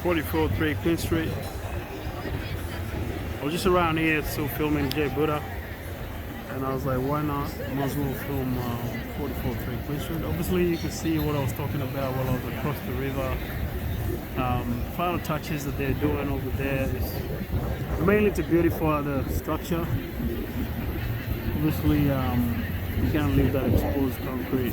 44-3 Queen Street. I was just around here still filming J Buddha, and I was like, why not? Might as well film 44-3 Queen Street. Obviously, you can see what I was talking about while I was across the river. Final touches that they're doing over there is mainly to beautify the structure. Obviously, you can't leave that exposed concrete.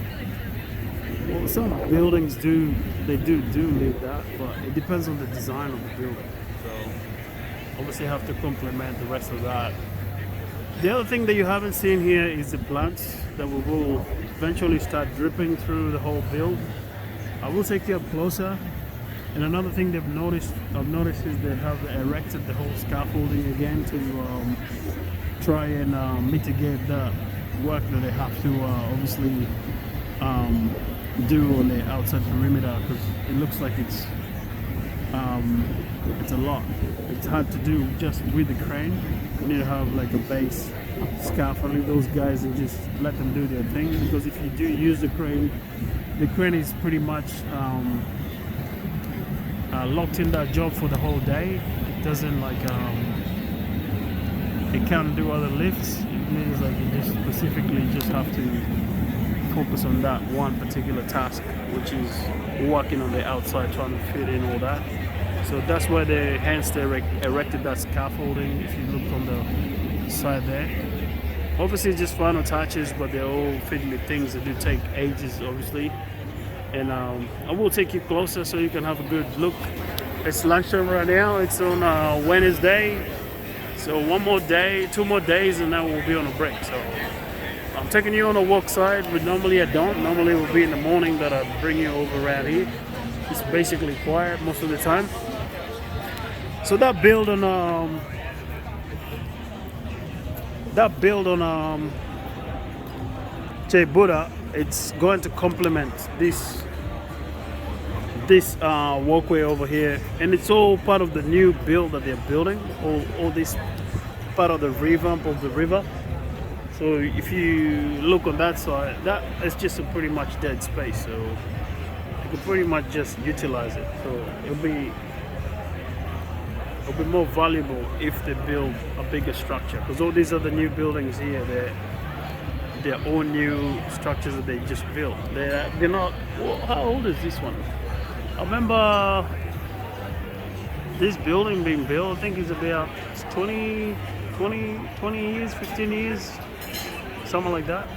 Well, some buildings do leave that, but it depends on the design of the building. So obviously, you have to complement the rest of that. The other thing that you haven't seen here is the plants that will eventually start dripping through the whole build. I will take you up closer. And another thing I've noticed is they have erected the whole scaffolding again to try and mitigate the work that they have to obviously do on the outside perimeter, because it looks like it's a lot. It's hard to do just with the crane. You need to have like a base scaffolding those guys and just let them do their thing, because if you do use the crane is pretty much locked in that job for the whole day. It doesn't like it can't do other lifts. It means like you just specifically just have to focus on that one particular task, which is working on the outside, trying to fit in all that. So that's why they erected that scaffolding. If you look on the side there, obviously just final touches, but they're all fiddly things that do take ages, obviously. And I will take you closer so you can have a good look. It's lunchtime right now. It's on Wednesday. So one more day, 2 more days, and then we'll be on a break. So I'm taking you on a walk side, but normally I don't. Normally it will be in the morning that I bring you over around here. It's basically quiet most of the time. So that build on J Buddha, it's going to complement this walkway over here, and it's all part of the new build that they're building. All this part of the revamp of the river. So if you look on that side, that is just a pretty much dead space, so you can pretty much just utilize it. So it'll be more valuable if they build a bigger structure, because all these other new buildings here, they're all new structures that they just built. They're not. Well, how old is this one? I remember this building being built, I think it's about 20 years, 15 years, something like that.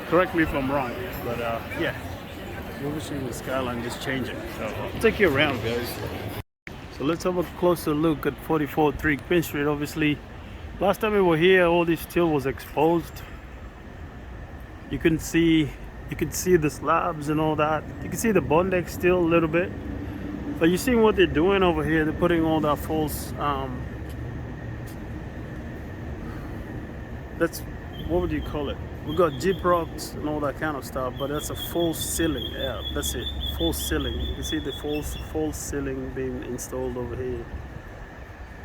Correct me if I'm wrong, but yeah, obviously the skyline is changing. So I'll take you around, guys. So let's have a closer look at 44-3 Queen Street. Obviously, last time we were here, all this steel was exposed. You can see the slabs and all that. You can see the bond deck still a little bit. But you see what they're doing over here? They're putting all that false. That's, what would you call it? We got Jeep rocks and all that kind of stuff, but that's a false ceiling. Yeah, that's it. False ceiling. You can see the false ceiling being installed over here.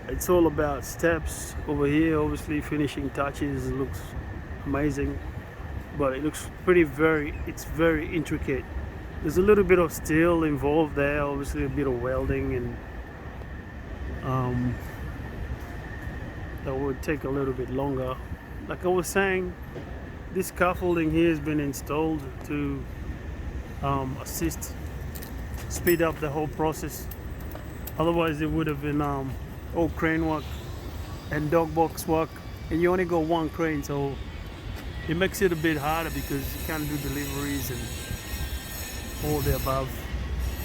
It's all about steps over here. Obviously, finishing touches. It looks amazing, but it looks it's very intricate. There's a little bit of steel involved there, obviously a bit of welding, and that would take a little bit longer. Like I was saying, this scaffolding here has been installed to assist speed up the whole process. Otherwise it would have been all crane work and dog box work, and you only got one crane, so it makes it a bit harder because you can't do deliveries and all the above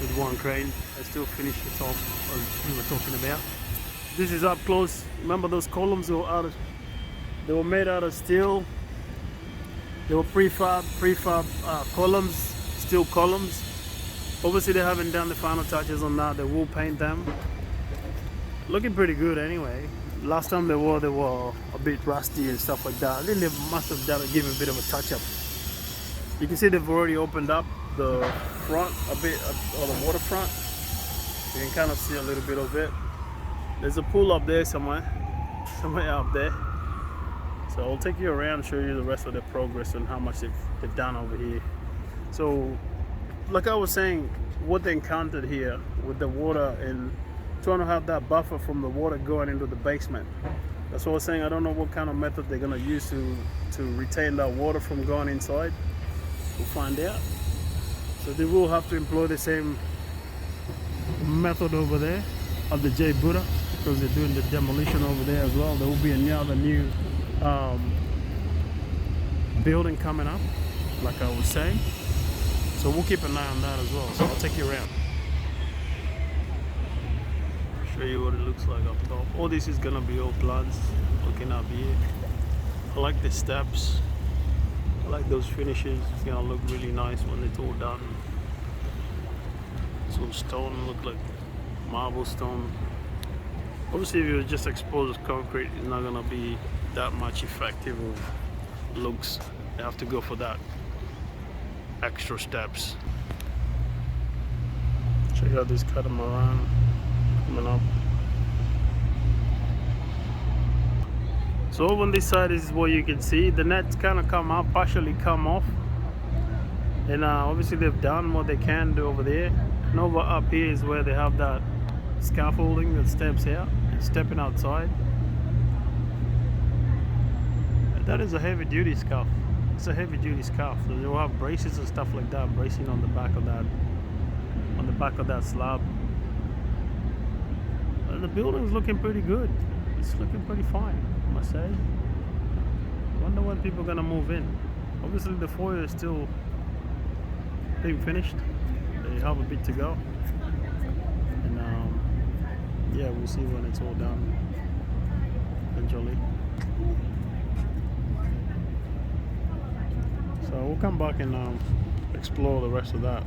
with one crane. I still finish it off as we were talking about. This is up close. Remember those columns they were made out of steel. They were prefab columns, steel columns. Obviously they haven't done the final touches on that. They will paint them. Looking pretty good anyway. Last time they were a bit rusty and stuff like that. I think they must have done give a bit of a touch up. You can see they've already opened up the front a bit, or the waterfront. You can kind of see a little bit of it. There's a pool up there somewhere up there. So I'll take you around and show you the rest of the progress and how much they've done over here. So like I was saying, what they encountered here with the water and trying to have that buffer from the water going into the basement. That's what I was saying. I don't know what kind of method they're gonna use to retain that water from going inside. We'll find out. So they will have to employ the same method over there of the J Buddha, because they're doing the demolition over there as well. There will be another new building coming up, like I was saying. So we'll keep an eye on that as well. So I'll take you around, show you what it looks like up top. All this is gonna be all plants looking up here. I like the steps. I like those finishes. It's gonna look really nice when it's all done. Some stone look like marble stone. Obviously, if you just expose concrete, it's not gonna be that much effective of looks. You have to go for that extra steps. Check out this catamaran coming up. So over on this side is what you can see. The nets kind of come up, partially come off, and obviously they've done what they can do over there. And over up here is where they have that scaffolding that steps out, stepping outside. And that is a heavy duty scarf. It's a heavy duty scarf. So you'll have braces and stuff like that, bracing on the back of that slab. And the building's looking pretty good. It's looking pretty fine, I must say. Wonder when people are gonna move in. Obviously the foyer is still being finished. They have a bit to go. And yeah, we'll see when it's all done eventually. So we'll come back and explore the rest of that.